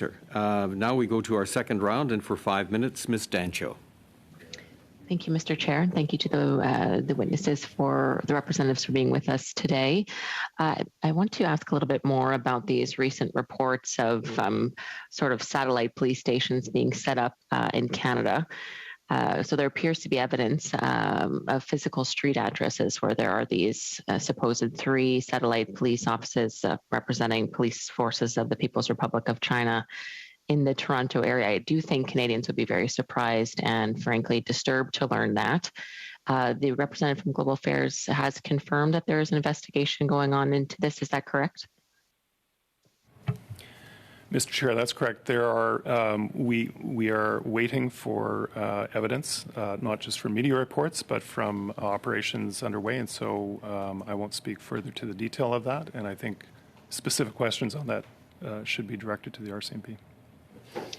Sure. Now we go to our second round, and for 5 minutes, Ms. Dancho. Thank you, Mr. Chair, and thank you to the witnesses for the representatives for being with us today. I want to ask a little bit more about these recent reports of sort of satellite police stations being set up in Canada. So there appears to be evidence of physical street addresses where there are these supposed 3 satellite police offices representing police forces of the People's Republic of China in the Toronto area. I do think Canadians would be very surprised and frankly disturbed to learn that. The representative from Global Affairs has confirmed that there is an investigation going on into this. Is that correct? Mr. Chair, that's correct. There are we are waiting for evidence, not just from media reports, but from operations underway, and so I won't speak further to the detail of that. And I think specific questions on that should be directed to the RCMP.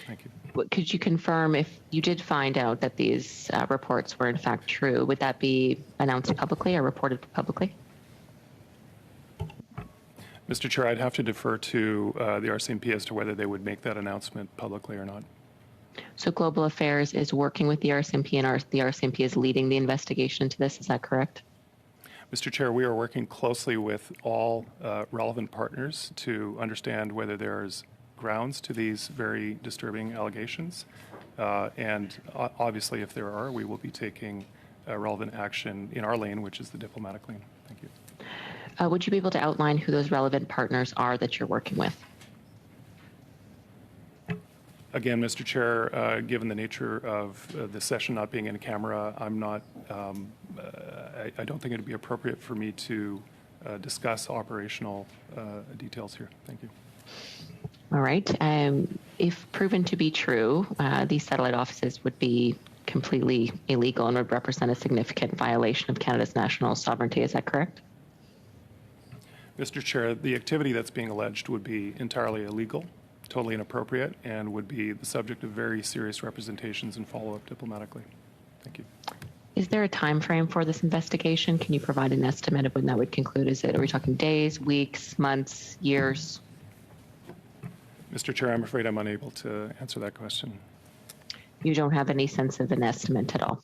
Thank you. Could you confirm if you did find out that these reports were in fact true? Would that be announced publicly or reported publicly? Mr. Chair, I'd have to defer to the RCMP as to whether they would make that announcement publicly or not. So Global Affairs is working with the RCMP and the RCMP is leading the investigation into this, is that correct? Mr. Chair, we are working closely with all relevant partners to understand whether there's grounds to these very disturbing allegations. And obviously, if there are, we will be taking relevant action in our lane, which is the diplomatic lane. Thank you. Would you be able to outline who those relevant partners are that you're working with? Again, Mr. Chair, given the nature of the session not being in camera, I'm not. I don't think it would be appropriate for me to discuss operational details here. Thank you. All right. If proven to be true, these satellite offices would be completely illegal and would represent a significant violation of Canada's national sovereignty. Is that correct? Mr. Chair, the activity that's being alleged would be entirely illegal, totally inappropriate, and would be the subject of very serious representations and follow-up diplomatically. Thank you. Is there a time frame for this investigation? Can you provide an estimate of when that would conclude? Are we talking days, weeks, months, years? Mr. Chair, I'm afraid I'm unable to answer that question. You don't have any sense of an estimate at all?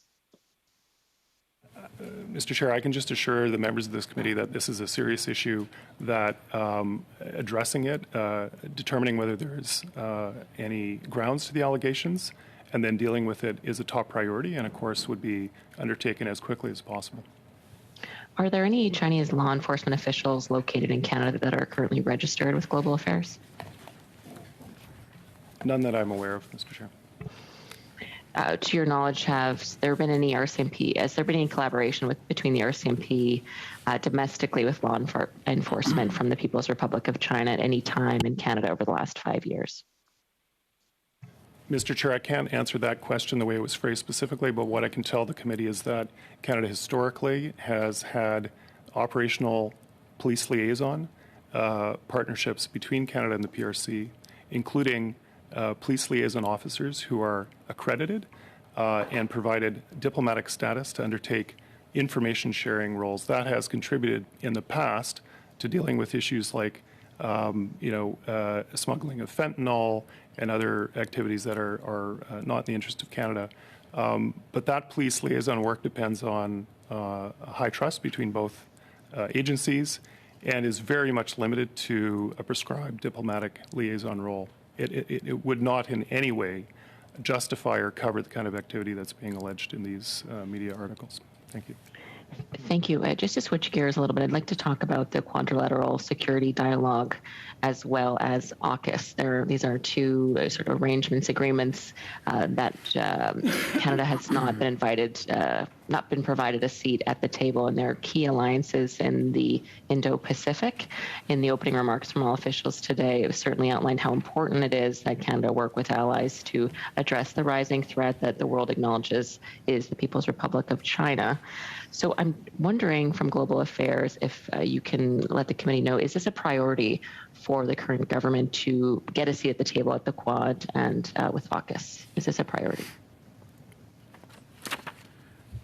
Mr. Chair, I can just assure the members of this committee that this is a serious issue, that addressing it, determining whether there's any grounds to the allegations, and then dealing with it is a top priority and, of course, would be undertaken as quickly as possible. Are there any Chinese law enforcement officials located in Canada that are currently registered with Global Affairs? None that I'm aware of, Mr. Chair. To your knowledge, has there been any collaboration between the RCMP domestically with law enforcement from the People's Republic of China at any time in Canada over the last 5 years? Mr. Chair, I can't answer that question the way it was phrased specifically, but what I can tell the committee is that Canada historically has had operational police liaison partnerships between Canada and the PRC, including police liaison officers who are accredited and provided diplomatic status to undertake information sharing roles. That has contributed in the past to dealing with issues like smuggling of fentanyl and other activities that are not in the interest of Canada. But that police liaison work depends on high trust between both agencies and is very much limited to a prescribed diplomatic liaison role. It would not in any way justify or cover the kind of activity that's being alleged in these media articles. Thank you. Thank you. Just to switch gears a little bit, I'd like to talk about the quadrilateral security dialogue as well as AUKUS. These are two sort of arrangements, agreements that Canada has not been provided a seat at the table, and they're key alliances in the Indo-Pacific. In the opening remarks from all officials today, it was certainly outlined how important it is that Canada work with allies to address the rising threat that the world acknowledges is the People's Republic of China. So I'm wondering from Global Affairs if you can let the committee know, is this a priority for the current government to get a seat at the table at the Quad and with AUKUS? Is this a priority?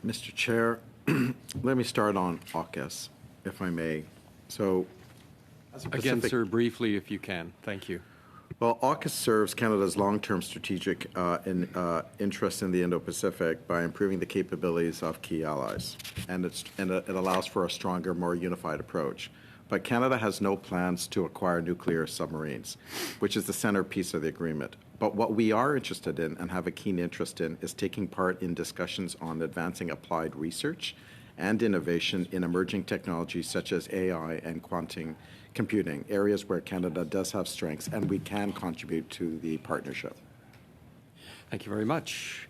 Mr. Chair, let me start on AUKUS, if I may. So, again, sir, briefly, if you can. Thank you. Well, AUKUS serves Canada's long-term strategic interest in the Indo-Pacific by improving the capabilities of key allies, and it allows for a stronger, more unified approach. But Canada has no plans to acquire nuclear submarines, which is the centerpiece of the agreement. But what we are interested in and have a keen interest in is taking part in discussions on advancing applied research and innovation in emerging technologies such as AI and quantum computing, areas where Canada does have strengths and we can contribute to the partnership. Thank you very much.